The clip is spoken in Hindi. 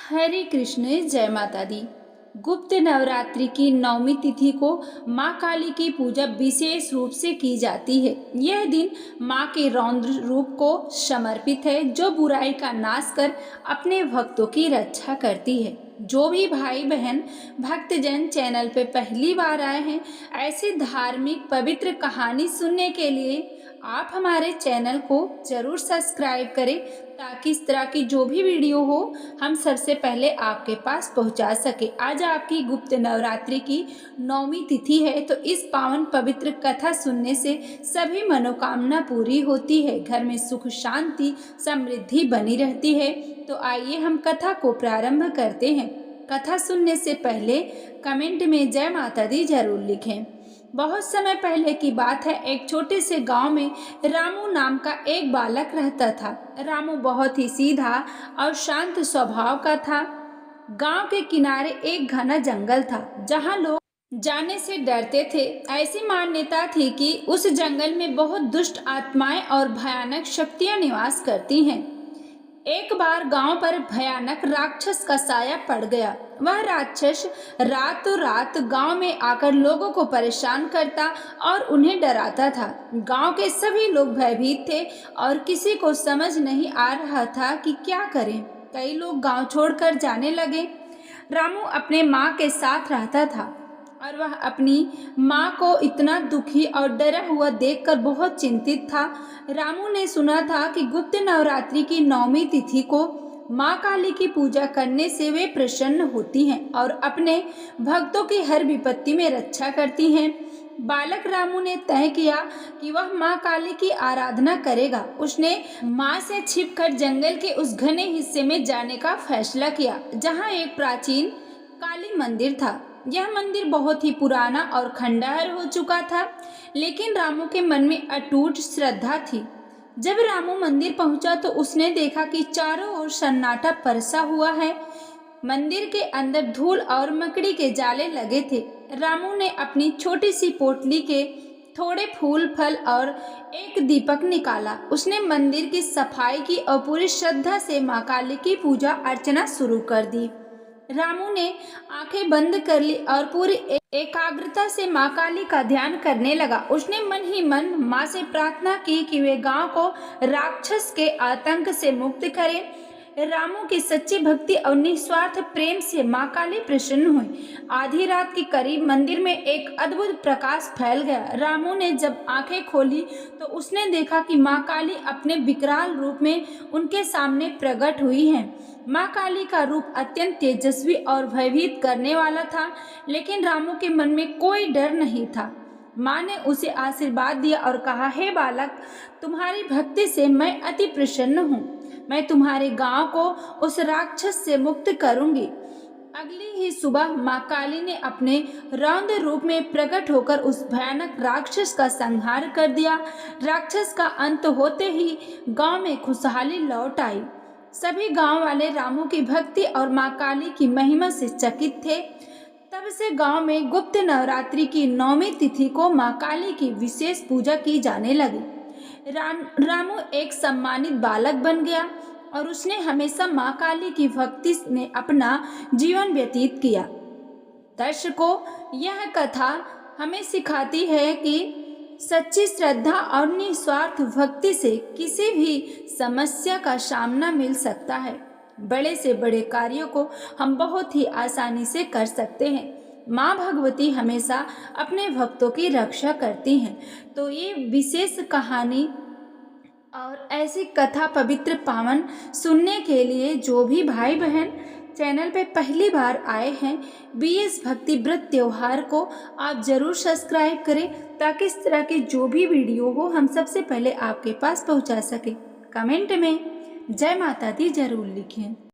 हरे कृष्ण, जय माता दी। गुप्त नवरात्रि की नवमी तिथि को माँ काली की पूजा विशेष रूप से की जाती है। यह दिन माँ के रौद्र रूप को समर्पित है, जो बुराई का नाश कर अपने भक्तों की रक्षा करती है। जो भी भाई बहन भक्तजन चैनल पे पहली बार आए हैं, ऐसी धार्मिक पवित्र कहानी सुनने के लिए आप हमारे चैनल को जरूर सब्सक्राइब करें, ताकि इस तरह की जो भी वीडियो हो हम सबसे पहले आपके पास पहुंचा सके। आज आपकी गुप्त नवरात्रि की नौवीं तिथि है, तो इस पावन पवित्र कथा सुनने से सभी मनोकामना पूरी होती है, घर में सुख शांति समृद्धि बनी रहती है। तो आइए हम कथा को प्रारंभ करते हैं। कथा सुनने से पहले कमेंट में जय माता दी जरूर लिखें। बहुत समय पहले की बात है, एक छोटे से गांव में रामू नाम का एक बालक रहता था। रामू बहुत ही सीधा और शांत स्वभाव का था। गांव के किनारे एक घना जंगल था, जहां लोग जाने से डरते थे। ऐसी मान्यता थी कि उस जंगल में बहुत दुष्ट आत्माएं और भयानक शक्तियां निवास करती हैं। एक बार गांव पर भयानक राक्षस का साया पड़ गया। वह राक्षस रातों रात गांव में आकर लोगों को परेशान करता और उन्हें डराता था। गांव के सभी लोग भयभीत थे और किसी को समझ नहीं आ रहा था कि क्या करें। कई लोग गांव छोड़कर जाने लगे। रामू अपने माँ के साथ रहता था और वह अपनी माँ को इतना दुखी और डरा हुआ देखकर बहुत चिंतित था। रामू ने सुना था कि गुप्त नवरात्रि की नौवीं तिथि को माँ काली की पूजा करने से वे प्रसन्न होती हैं और अपने भक्तों की हर विपत्ति में रक्षा करती हैं। बालक रामू ने तय किया कि वह माँ काली की आराधना करेगा। उसने माँ से छिपकर जंगल के उस घने हिस्से में जाने का फैसला किया, जहाँ एक प्राचीन काली मंदिर था। यह मंदिर बहुत ही पुराना और खंडहर हो चुका था, लेकिन रामू के मन में अटूट श्रद्धा थी। जब रामू मंदिर पहुंचा तो उसने देखा कि चारों ओर सन्नाटा परोसा हुआ है। मंदिर के अंदर धूल और मकड़ी के जाले लगे थे। रामू ने अपनी छोटी सी पोटली के थोड़े फूल फल और एक दीपक निकाला। उसने मंदिर की सफाई की और पूरी श्रद्धा से माँ काली की पूजा अर्चना शुरू कर दी। रामू ने आंखें बंद कर ली और पूरी एकाग्रता से माँ काली का ध्यान करने लगा। उसने मन ही मन माँ से प्रार्थना की कि वे गांव को राक्षस के आतंक से मुक्त करें। रामू की सच्ची भक्ति और निस्वार्थ प्रेम से माँ काली प्रसन्न हुई। आधी रात के करीब मंदिर में एक अद्भुत प्रकाश फैल गया। रामू ने जब आंखें खोली तो उसने देखा कि माँ काली अपने विकराल रूप में उनके सामने प्रकट हुई हैं। माँ काली का रूप अत्यंत तेजस्वी और भयभीत करने वाला था, लेकिन रामू के मन में कोई डर नहीं था। माँ ने उसे आशीर्वाद दिया और कहा, हे बालक, तुम्हारी भक्ति से मैं अति प्रसन्न हूँ। मैं तुम्हारे गांव को उस राक्षस से मुक्त करूंगी। अगली ही सुबह माँ काली ने अपने रौद्र रूप में प्रकट होकर उस भयानक राक्षस का संहार कर दिया। राक्षस का अंत होते ही गांव में खुशहाली लौट आई। सभी गांव वाले रामू की भक्ति और माँ काली की महिमा से चकित थे। तब से गांव में गुप्त नवरात्रि की नौवीं तिथि को माँ काली की विशेष पूजा की जाने लगी। रामू एक सम्मानित बालक बन गया और उसने हमेशा माँ काली की भक्ति में अपना जीवन व्यतीत किया। दर्शकों, यह कथा हमें सिखाती है कि सच्ची श्रद्धा और निस्वार्थ भक्ति से किसी भी समस्या का सामना मिल सकता है। बड़े से बड़े कार्यों को हम बहुत ही आसानी से कर सकते हैं। माँ भगवती हमेशा अपने भक्तों की रक्षा करती हैं। तो ये विशेष कहानी और ऐसी कथा पवित्र पावन सुनने के लिए जो भी भाई बहन चैनल पे पहली बार आए हैं, बीएस भक्ति व्रत त्योहार को आप जरूर सब्सक्राइब करें, ताकि इस तरह की जो भी वीडियो हो हम सबसे पहले आपके पास पहुंचा सके। कमेंट में जय माता दी जरूर लिखें।